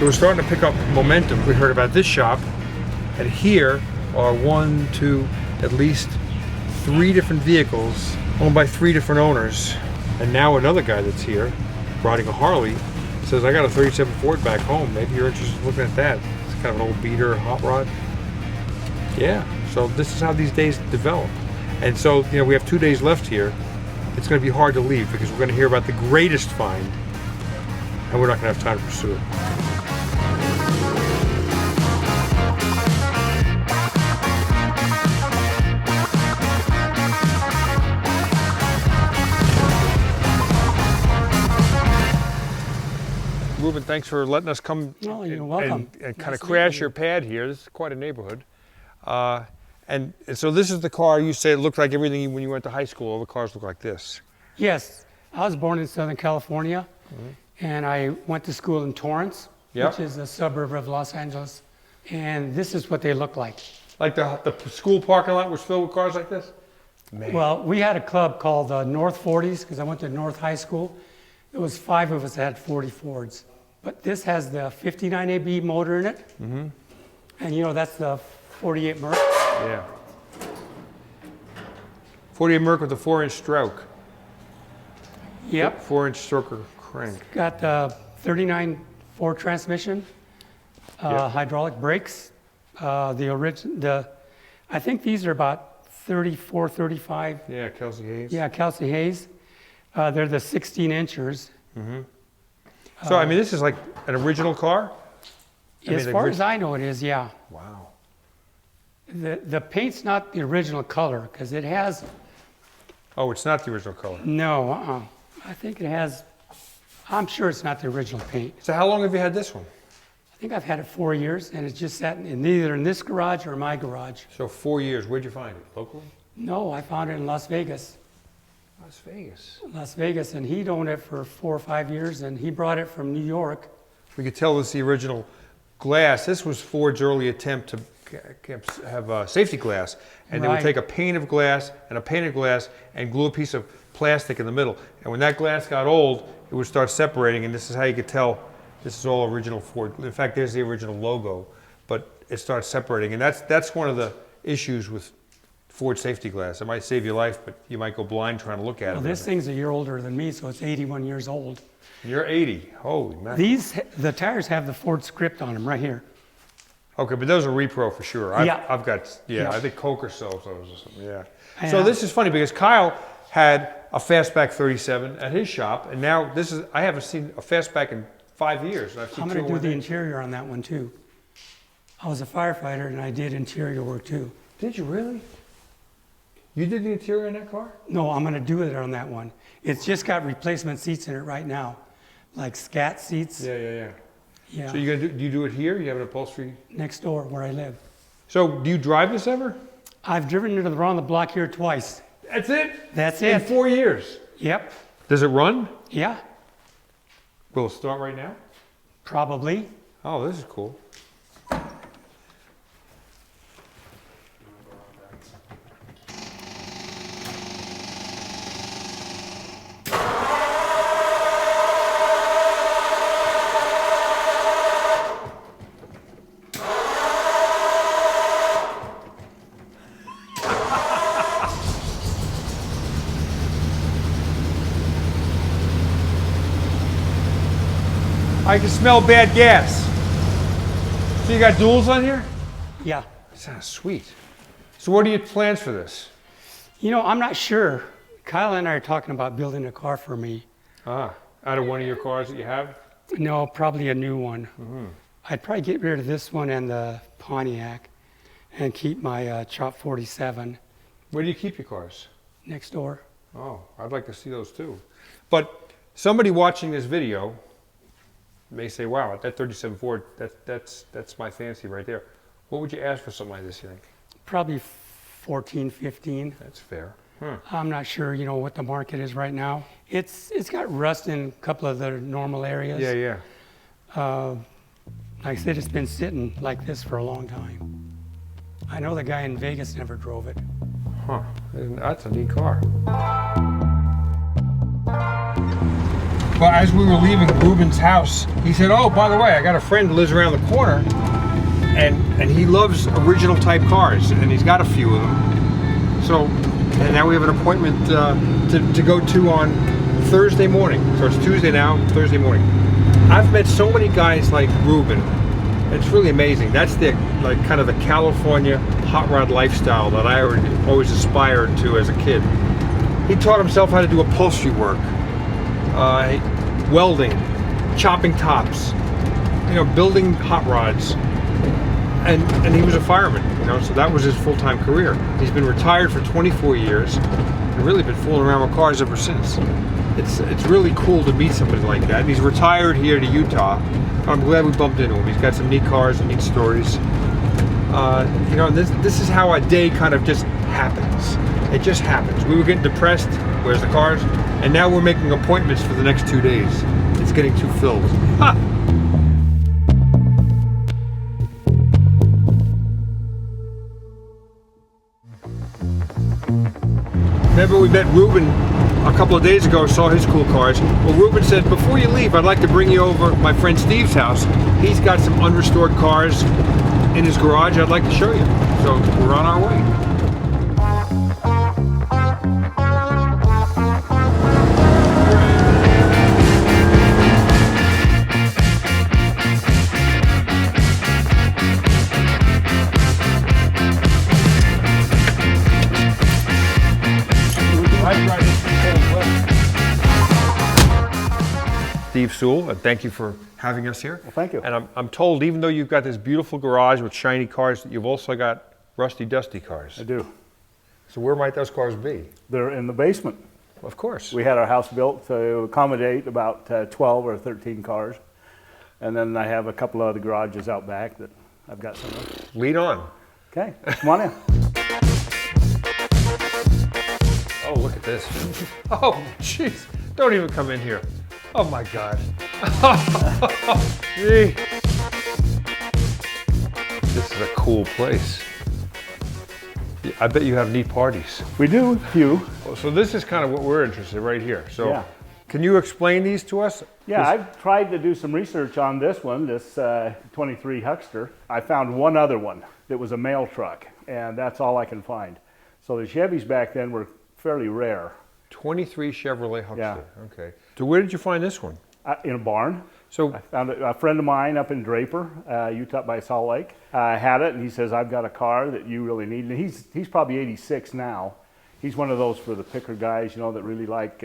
So we're starting to pick up momentum. We heard about this shop, and here are at least 3 different vehicles owned by 3 different owners. And now another guy that's here, riding a Harley, says, I got a 37 Ford back home. Maybe you're interested in looking at that. It's kind of an old beater, hot rod. Yeah, so this is how these days develop. And so, we have 2 days left here. It's going to be hard to leave because we're going to hear about the greatest find, and we're not going to have time to pursue it. Reuben, thanks for letting us come you're welcome. and kind of crash your pad here. This is quite a neighborhood. And so this is the car you say it looked like everything when you went to high school. All the cars look like this. Yes, I was born in Southern California, and I went to school in Torrance, which is a suburb of Los Angeles. And this is what they look like. Like the school parking lot was filled with cars like this? Man. Well, we had a club called North 40s because I went to North High School. There was 5 of us that had 40 Fords. But this has the 59AB motor in it. And that's the 48 Merc. Yeah. 48 Merc with a 4-inch stroke. Yep. 4-inch stroker crank. Got the 39 Ford transmission, hydraulic brakes. I think these are about 34, 35. Yeah, Kelsey Hayes. Yeah, Kelsey Hayes. They're the 16-inchers. So, I mean, this is like an original car? As far as I know, it is, yeah. Wow. The paint's not the original color because it has. Oh, it's not the original color? No, I think it has. I'm sure it's not the original paint. So how long have you had this one? I think I've had it 4 years, and it's just sat either in this garage or my garage. So 4 years. Where'd you find it? Locally? No, I found it in Las Vegas. Las Vegas. Las Vegas, and he'd owned it for 4 or 5 years, and he brought it from New York. We could tell this is the original glass. This was Ford's early attempt to have safety glass, and they would take a pane of glass and a pane of glass and glue a piece of plastic in the middle. And when that glass got old, it would start separating, and this is how you could tell this is all original Ford. In fact, there's the original logo, but it starts separating, and that's one of the issues with Ford safety glass. It might save your life, but you might go blind trying to look at it. Well, this thing's a year older than me, so it's 81 years old. You're 80. Holy man. The tires have the Ford script on them right here. Okay, but those are repro for sure. I've got, I think Coker sells those or something, yeah. So this is funny because Kyle had a Fastback 37 at his shop, and now I haven't seen a Fastback in 5 years. And I'm going to do the interior on that one too. I was a firefighter and I did interior work too. Did you really? You did the interior in that car? No, I'm going to do it on that one. It's just got replacement seats in it right now, like scat seats. Yeah. Yeah. So do you do it here? You have an upholstery? Next door where I live. So do you drive this ever? I've driven it around the block here twice. That's it? That's it. In 4 years? Yep. Does it run? Yeah. Will it start right now? Probably. Oh, this is cool. I can smell bad gas. So you got duals on here? Yeah. That sounds sweet. So what are your plans for this? I'm not sure. Kyle and I are talking about building a car for me. Out of one of your cars that you have? No, probably a new one. I'd probably get rid of this one and the Pontiac and keep my Chop 47. Where do you keep your cars? Next door. Oh, I'd like to see those too. But somebody watching this video may say, wow, that 37 Ford, that's my fancy right there. What would you ask for something like this, you think? Probably 14, 15. That's fair. I'm not sure, what the market is right now. It's got rust in a couple of the normal areas. Yeah. Like I said, it's been sitting like this for a long time. I know the guy in Vegas never drove it. That's a neat car. Well, as we were leaving Reuben's house, he said, "Oh, by the way, I got a friend who lives around the corner, and he loves original type cars, and he's got a few of them. So, and now we have an appointment to go to on Thursday morning. So it's Tuesday now, Thursday morning. I've met so many guys like Reuben. It's really amazing. That's the kind of the California hot rod lifestyle that I always aspired to as a kid. He taught himself how to do upholstery work, welding, chopping tops, building hot rods, and he was a fireman, so that was his full-time career. He's been retired for 24 years and really been fooling around with cars ever since. It's really cool to meet somebody like that. And he's retired here to Utah. I'm glad we bumped into him. He's got some neat cars and neat stories. This is how a day kind of just happens. It just happens. We were getting depressed. Where's the cars? And now we're making appointments for the next 2 days. It's getting too filled. Ha! Remember we met Reuben a couple of days ago, saw his cool cars. Well, Reuben said, before you leave, I'd like to bring you over my friend Steve's house. He's got some unrestored cars in his garage I'd like to show you. So we're on our way. Steve Sewell, and thank you for having us here. Well, thank you. And I'm told, even though you've got this beautiful garage with shiny cars, that you've also got rusty, dusty cars. I do. So where might those cars be? They're in the basement. Of course. We had our house built to accommodate about 12 or 13 cars. And then I have a couple of other garages out back that I've got some of. Lead on. Okay, come on in. Oh, look at this. Oh, jeez. Don't even come in here. Oh my God. Gee. This is a cool place. I bet you have neat parties. We do, a few. So this is kind of what we're interested in right here. So Yeah. Can you explain these to us? Yeah, I've tried to do some research on this one, this 23 Huxster. I found one other one that was a mail truck, and that's all I can find. So the Chevys back then were fairly rare. 23 Chevrolet Huxster. Yeah. Okay. So where did you find this one? In a barn. So I found a friend of mine up in Draper, Utah by Salt Lake, had it, and he says, I've got a car that you really need. And he's probably 86 now. He's one of those for the picker guys, that really like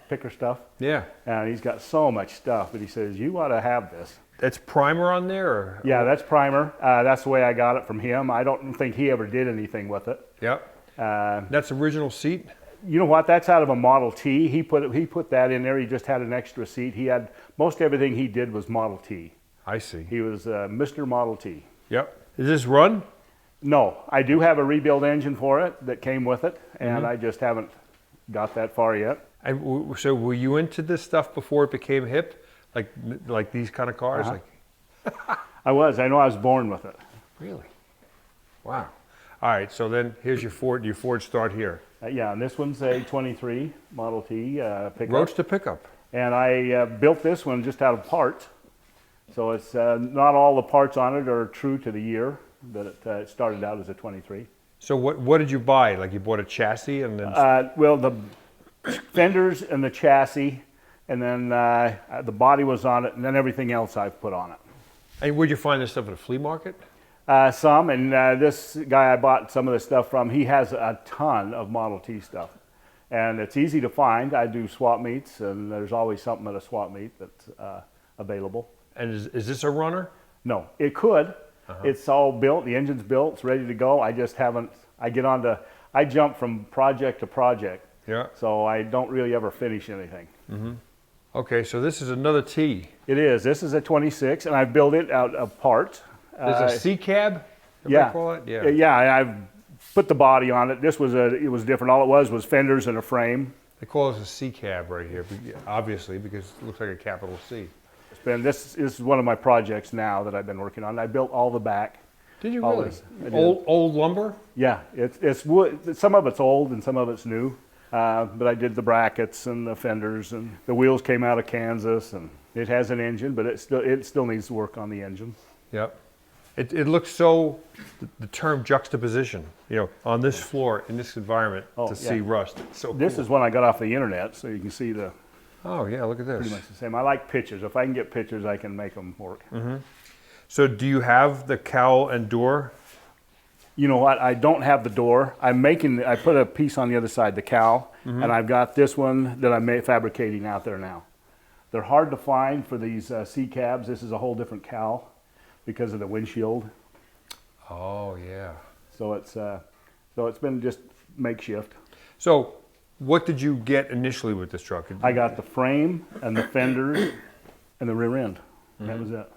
picker stuff. yeah, And he's got so much stuff, but he says, you ought to have this. that's primer on there, or? Yeah, that's primer. That's the way I got it from him. I don't think he ever did anything with it. Yep. That's original seat. You know what? That's out of a Model T. He put that in there. He just had an extra seat. He had most everything he did was Model T. I see. He was Mr. Model T. Yep. Is this run? No, I do have a rebuild engine for it that came with it, and I just haven't got that far yet. And so were you into this stuff before it became hip? Like these kind of cars? I was. I know I was born with it. Really? Wow. All right, so then here's your Ford start here. Yeah, and this one's a 23 Model T pickup. Roadster pickup. And I built this one just out of parts. So it's not all the parts on it are true to the year that it started out as a 23. So what did you buy? Like you bought a chassis and then? Well, the fenders and the chassis, and then the body was on it, and then everything else I've put on it. And where'd you find this stuff at a flea market? Some, and this guy I bought some of the stuff from, he has a ton of Model T stuff. And it's easy to find. I do swap meets, and there's always something at a swap meet that's available. And is this a runner? No, it could. It's all built, the engine's built, it's ready to go. I just haven't, I jump from project to project. Yeah. So I don't really ever finish anything. Okay, so this is another T. It is. This is a 26, and I built it out of parts. There's a C-cab? Yeah. Call it? Yeah. Yeah, I've put the body on it. This was it was different. All it was fenders and a frame. They call this a C-cab right here, obviously, because it looks like a capital C. This is one of my projects now that I've been working on. I built all the back. Did you all really? this. I did. Old lumber? Yeah, it's wood. Some of it's old and some of it's new. But I did the brackets and the fenders, and the wheels came out of Kansas, and it has an engine, but it still needs to work on the engine. Yep. It looks so, the term juxtaposition, you know, on this floor, in this environment, to see rust. It's so This cool. is one I got off the internet, so you can see Oh yeah, look at this. pretty much the same. I like pictures. If I can get pictures, I can make them work. So do you have the cowl and door? You know what? I don't have the door. I put a piece on the other side, the cowl, and I've got this one that I'm fabricating out there now. They're hard to find for these C cabs. This is a whole different cowl because of the windshield. Oh yeah. So it's been just makeshift. So what did you get initially with this truck? I got the frame and the fenders and the rear end. That was it.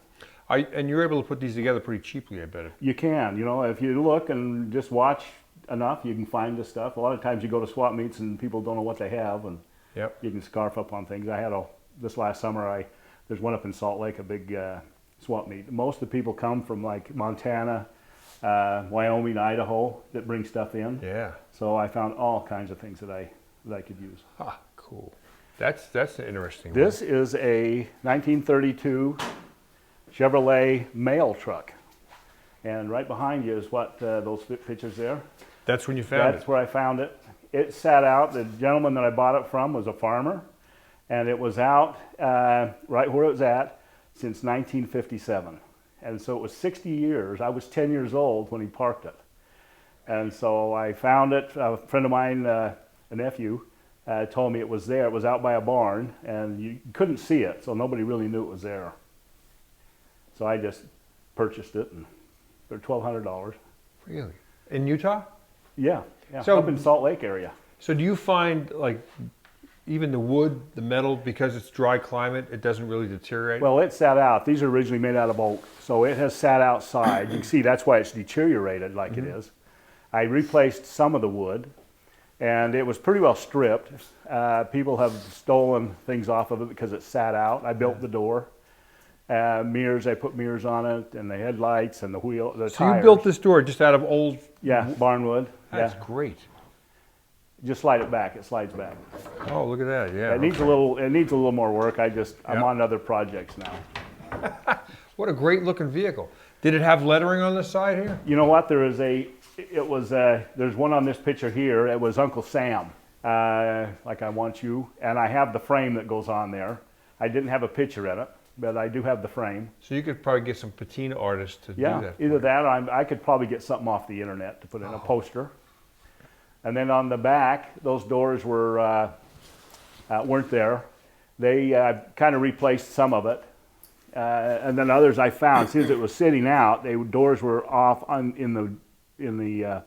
And you're able to put these together pretty cheaply, I bet. You can, you know, if you look and just watch enough, you can find this stuff. A lot of times you go to swap meets and people don't know what they have, and you can scarf up on things. I had this last summer, there's one up in Salt Lake, a big swap meet. Most of the people come from like Montana, Wyoming, Idaho that bring stuff in. Yeah. So I found all kinds of things that I could use. Ah, cool. That's interesting. This is a 1932 Chevrolet mail truck. And right behind you is what those pictures there. That's when you found That's where I found it. It sat out. The gentleman that I bought it from was a farmer, and it was out right where it was at since 1957. And so it was 60 years. I was 10 years old when he parked it. And so I found it. A friend of mine, a nephew, told me it was there. It was out by a barn, and you couldn't see it, so nobody really knew it was there. So I just purchased it, and they're $1,200. Really? In Utah? Yeah, So- up in Salt Lake area. So do you find, like, even the wood, the metal, because it's dry climate, it doesn't really deteriorate? Well, it sat out. These are originally made out of oak, so it has sat outside. You can see that's why it's deteriorated like it is. I replaced some of the wood, and it was pretty well stripped. People have stolen things off of it because it sat out. I built the door. Mirrors, I put mirrors on it, and the headlights, and the wheel, the so tires. you built this door just out of old... Yeah, barnwood. That's Yeah, great. just slide it back. It slides back. Oh, look at that, yeah. It needs a little more work. I'm on other projects now. What a great looking vehicle. Did it have lettering on the side here? You know what? There's one on this picture here. It was Uncle Sam, like I Want You, and I have the frame that goes on there. I didn't have a picture in it, but I do have the frame. So you could probably get some patina artists to do that. Either that, or I could probably get something off the internet to put in a poster. And then on the back, those doors weren't there. They kind of replaced some of it. And then others I found, since it was sitting out, doors were off in the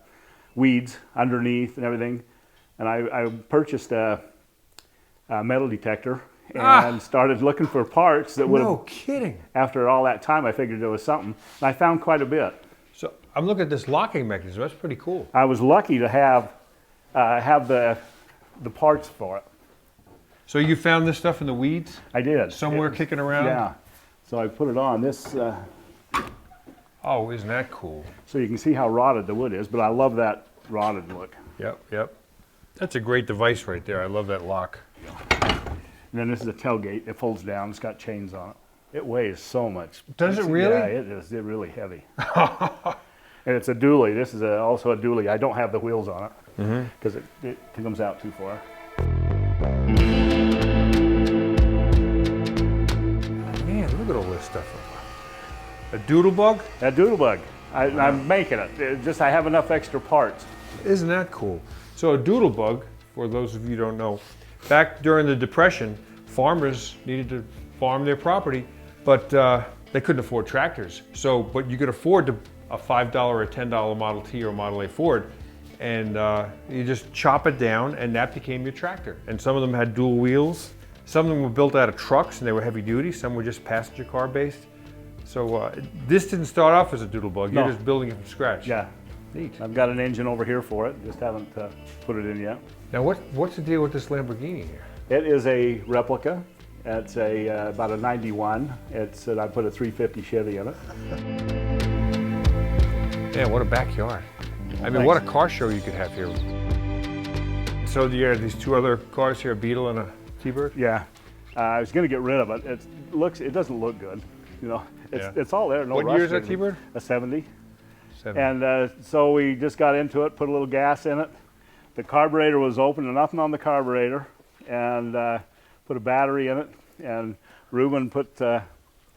weeds underneath and everything. And I purchased a metal detector and started looking for parts that would have. No kidding. After all that time, I figured there was something. And I found quite a bit. So I'm looking at this locking mechanism. That's pretty cool. I was lucky to have the parts for it. So you found this stuff in the weeds? I did. Somewhere kicking around? Yeah. So I put it on this, Oh, isn't that cool? so you can see how rotted the wood is, but I love that rotted look. Yep. That's a great device right there. I love that lock. And then this is a tailgate. It folds down. It's got chains on it. It weighs so much. Does it really? Yeah, it is. It's really heavy. And it's a dually. This is also a dually. I don't have the wheels on it because it comes out too far. Man, look at all this stuff. A Doodle Bug? That Doodle Bug. I'm making it. I have enough extra parts. Isn't that cool? So a Doodle Bug, for those of you who don't know, back during the Depression, farmers needed to farm their property, but they couldn't afford tractors. But you could afford a $5 or $10 Model T or Model A Ford, and you just chop it down, and that became your tractor. And some of them had dual wheels. Some of them were built out of trucks, and they were heavy duty. Some were just passenger car based. So this didn't start off as a Doodle Bug. You're just building it from scratch. Yeah. Neat. I've got an engine over here for it. Just haven't put it in yet. Now what's the deal with this Lamborghini here? It is a replica. It's about a 91. I put a 350 Chevy in it. Yeah, what a backyard. I mean, what a car show you could have here. So you have these two other cars here, a Beetle and a T-Bird? Yeah. I was going to get rid of it. It doesn't look good. You know, it's all there. No What rust year is or that anything. T-Bird? A 70. 70. And so we just got into it, put a little gas in it. The carburetor was open and nothing on the carburetor, and put a battery in it. And Reuben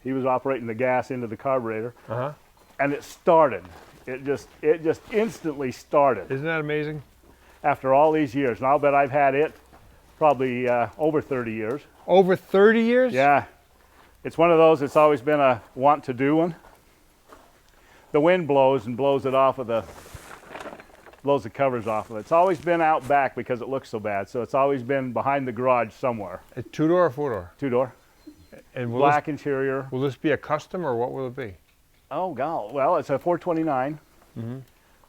he was operating the gas into the carburetor, and it started. It just instantly started. Isn't that amazing? After all these years, and I'll bet I've had it probably over 30 years. Over 30 years? Yeah, it's one of those. It's always been a want to do one. The wind blows and blows it off of blows the covers off of it. It's always been out back because it looks so bad. So it's always been behind the garage somewhere. A two-door or four-door? Two-door. And Black interior. Will this be a custom or what will it be? Oh, God. Well, it's a 429.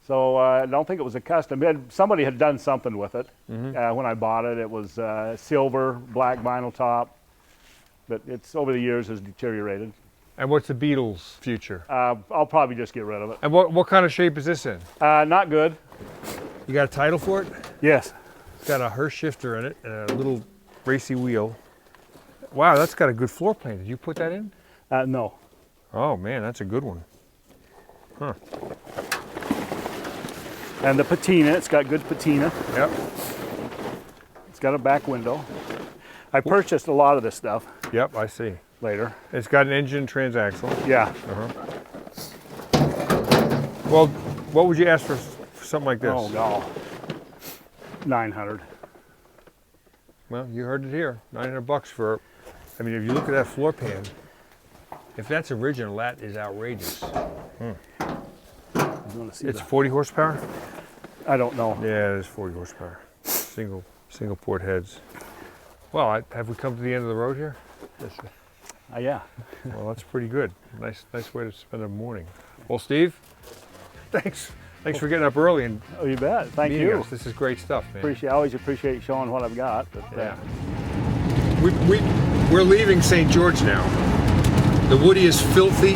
So I don't think it was a custom. Somebody had done something with it when I bought it. It was silver, black vinyl top. But it's over the years has deteriorated. And what's the Beetle's future? I'll probably just get rid of it. And what kind of shape is this in? Not good. You got a title for it? Yes. It's got a Hurst shifter in it and a little racy wheel. Wow, that's got a good floor plan. Did you put that in? No. Oh man, that's a good one. Huh. And the patina, it's got good patina. Yep. It's got a back window. I purchased a lot of this stuff Yep, I see. later. It's got an engine transaxle. Yeah. Well, what would you ask for something like this? Oh, God. 900. Well, you heard it here. $900 for, I mean, if you look at that floor pan, if that's original, that is outrageous. You want to see It's 40 horsepower? I don't know. Yeah, it is 40 horsepower. Single port heads. Well, have we come to the end of the road here? Yes. Yeah. Well, that's pretty good. Nice way to spend a morning. Well, Steve, thanks for getting up early and Oh, you bet. Thank meeting you. us. This is great stuff, man. I always appreciate showing what I've got. But, Yeah. We're leaving St. George now. The Woody is filthy.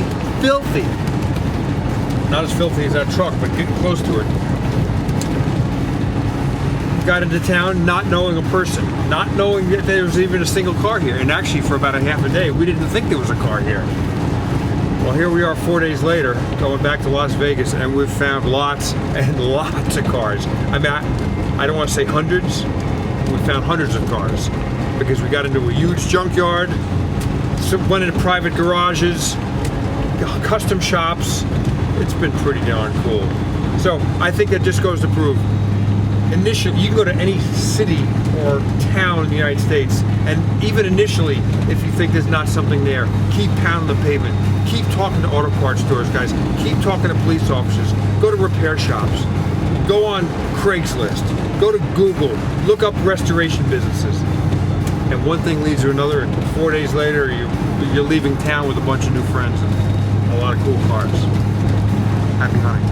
Not as filthy as that truck, but getting close to it. Got into town not knowing a person, not knowing that there was even a single car here. And actually, for about a half a day, we didn't think there was a car here. Well, here we are 4 days later, going back to Las Vegas, and we've found lots and lots of cars. I mean, I don't want to say hundreds. We found hundreds of cars because we got into a huge junkyard, went into private garages, custom shops. It's been pretty darn cool. So I think that just goes to prove, initially, you can go to any city or town in the United States, and even initially, if you think there's not something there, keep pounding the pavement. Keep talking to auto parts stores, guys. Keep talking to police officers. Go to repair shops. Go on Craigslist. Go to Google. Look up restoration businesses. And one thing leads to another, and 4 days later, you're leaving town with a bunch of new friends and a lot of cool cars. Happy hunting.